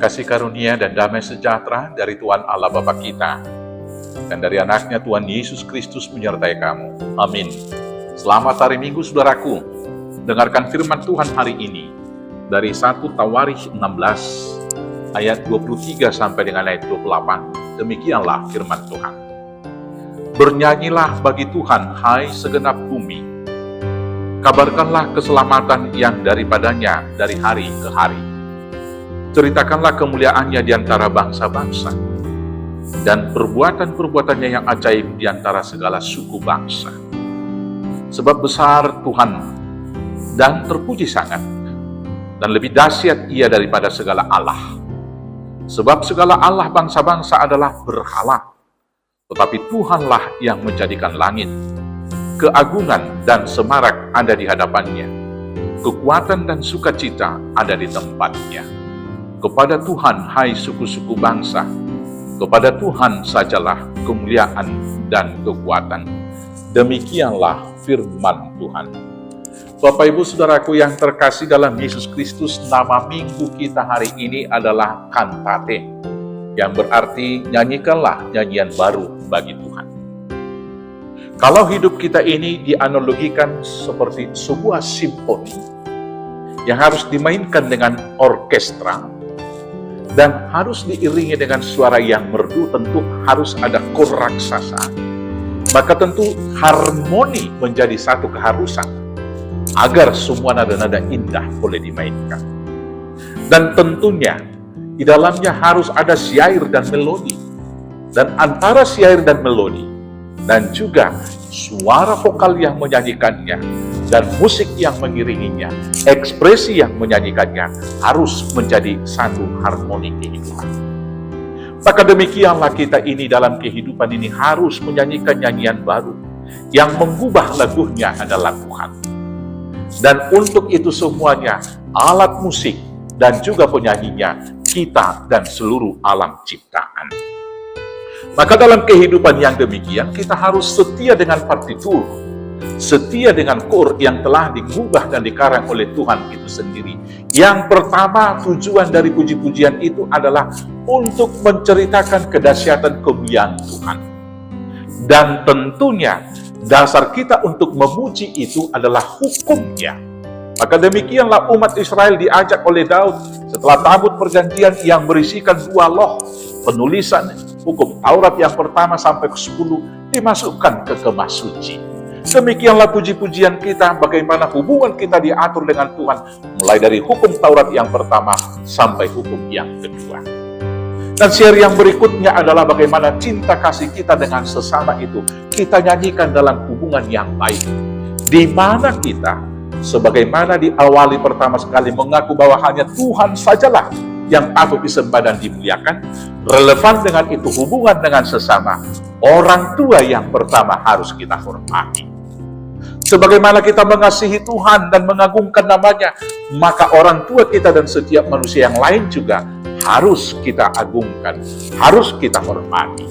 kasih karunia dan damai sejahtera dari Tuhan Allah Bapa kita dan dari anaknya Tuhan Yesus Kristus menyertai kamu. Amin. Selamat hari Minggu saudaraku. Dengarkan firman Tuhan hari ini dari 1 Tawarikh 16 ayat 23 sampai dengan ayat 28. Demikianlah firman Tuhan. Bernyanyilah bagi Tuhan, hai segenap bumi. Kabarkanlah keselamatan yang daripadanya dari hari ke hari. Ceritakanlah kemuliaannya di antara bangsa-bangsa, dan perbuatan-perbuatannya yang ajaib di antara segala suku bangsa. Sebab besar Tuhan dan terpuji sangat, dan lebih dahsyat Ia daripada segala Allah. Sebab segala Allah bangsa-bangsa adalah berhala, tetapi Tuhanlah yang menjadikan langit. Keagungan dan semarak ada di hadapannya, kekuatan dan sukacita ada di tempatnya. Kepada Tuhan, hai suku-suku bangsa, kepada Tuhan sajalah kemuliaan dan kekuatan. Demikianlah firman Tuhan. Bapak Ibu Saudaraku yang terkasih dalam Yesus Kristus, nama minggu kita hari ini adalah Kantate, yang berarti nyanyikanlah nyanyian baru bagi Tuhan. Kalau hidup kita ini dianalogikan seperti sebuah simfoni yang harus dimainkan dengan orkestra, dan harus diiringi dengan suara yang merdu, tentu harus ada kor raksasa. Maka tentu harmoni menjadi satu keharusan agar semua nada-nada indah boleh dimainkan. Dan tentunya di dalamnya harus ada syair dan melodi. Dan antara syair dan melodi dan juga suara vokal yang menyanyikannya dan musik yang mengiringinya, ekspresi yang menyanyikannya harus menjadi satu harmoni kehidupan. Maka demikianlah kita ini dalam kehidupan ini harus menyanyikan nyanyian baru yang mengubah lagunya adalah Tuhan. Dan untuk itu semuanya alat musik dan juga penyanyinya kita dan seluruh alam ciptaan. Maka dalam kehidupan yang demikian kita harus setia dengan partitur, setia dengan kor yang telah diubah dan dikarang oleh Tuhan itu sendiri. Yang pertama, tujuan dari puji-pujian itu adalah untuk menceritakan kedahsyatan kemuliaan Tuhan. Dan tentunya dasar kita untuk memuji itu adalah hukumnya. Maka demikianlah umat Israel diajak oleh Daud setelah tabut perjanjian yang berisikan 2 loh penulisan hukum Taurat yang pertama sampai ke-10 dimasukkan ke kemah suci. Demikianlah puji-pujian kita, bagaimana hubungan kita diatur dengan Tuhan, mulai dari hukum Taurat yang pertama sampai hukum yang kedua. Dan share yang berikutnya adalah bagaimana cinta kasih kita dengan sesama itu kita nyanyikan dalam hubungan yang baik. Di mana kita, sebagaimana diawali pertama sekali mengaku bahwa hanya Tuhan sajalah yang patut disembah dan dimuliakan, relevan dengan itu hubungan dengan sesama, orang tua yang pertama harus kita hormati. Sebagaimana kita mengasihi Tuhan dan mengagungkan namanya, maka orang tua kita dan setiap manusia yang lain juga harus kita agungkan, harus kita hormati.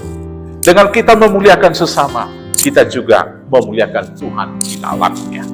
Dengan kita memuliakan sesama, kita juga memuliakan Tuhan di dalamnya.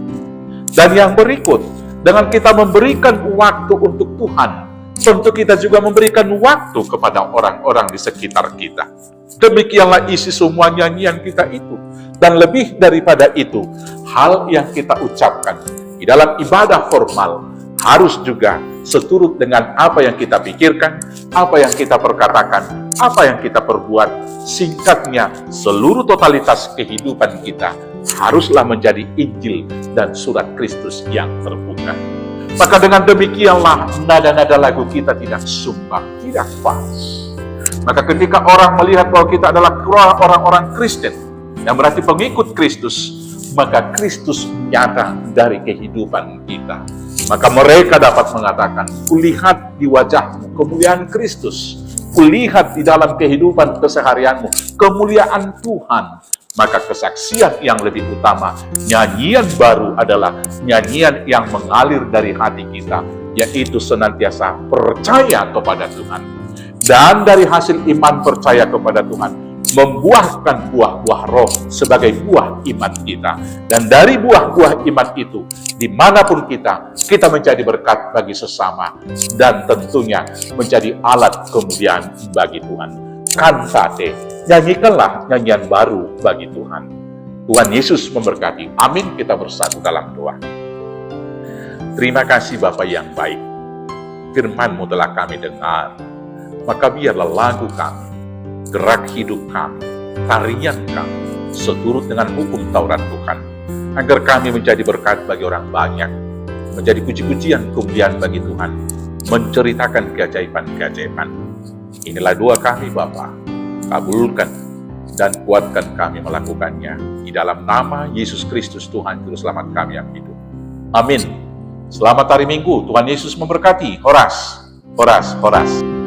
Dan yang berikut, dengan kita memberikan waktu untuk Tuhan, tentu kita juga memberikan waktu kepada orang-orang di sekitar kita. Demikianlah isi semua nyanyian kita itu. Dan lebih daripada itu, hal yang kita ucapkan di dalam ibadah formal harus juga seturut dengan apa yang kita pikirkan, apa yang kita perkatakan, apa yang kita perbuat. Singkatnya, seluruh totalitas kehidupan kita haruslah menjadi Injil dan surat Kristus yang terbuka. Maka dengan demikianlah nada-nada lagu kita tidak sumbang, tidak fals. Maka ketika orang melihat bahwa kita adalah orang-orang Kristen, yang berarti pengikut Kristus, maka Kristus nyata dari kehidupan kita. Maka mereka dapat mengatakan, kulihat di wajahmu kemuliaan Kristus, kulihat di dalam kehidupan keseharianmu kemuliaan Tuhan. Maka kesaksian yang lebih utama, nyanyian baru adalah nyanyian yang mengalir dari hati kita, yaitu senantiasa percaya kepada Tuhan. Dan dari hasil iman percaya kepada Tuhan, membuahkan buah-buah roh sebagai buah iman kita. Dan dari buah-buah iman itu, dimanapun kita menjadi berkat bagi sesama, dan tentunya menjadi alat kemuliaan bagi Tuhan. Cantate, nyanyikanlah nyanyian baru bagi Tuhan. Tuhan Yesus memberkati. Amin. Kita bersatu dalam doa. Terima kasih Bapa yang baik. Firman-Mu telah kami dengar. Maka biarlah lagu kami, gerak hidup kami, tarian kami, seturut dengan hukum Taurat Tuhan. Agar kami menjadi berkat bagi orang banyak, menjadi puji-pujian kemuliaan bagi Tuhan, menceritakan keajaiban-keajaiban. Inilah doa kami Bapa. Kabulkan dan kuatkan kami melakukannya. Di dalam nama Yesus Kristus Tuhan Juru Selamat kami yang hidup. Amin. Selamat hari Minggu. Tuhan Yesus memberkati. Horas, horas, horas.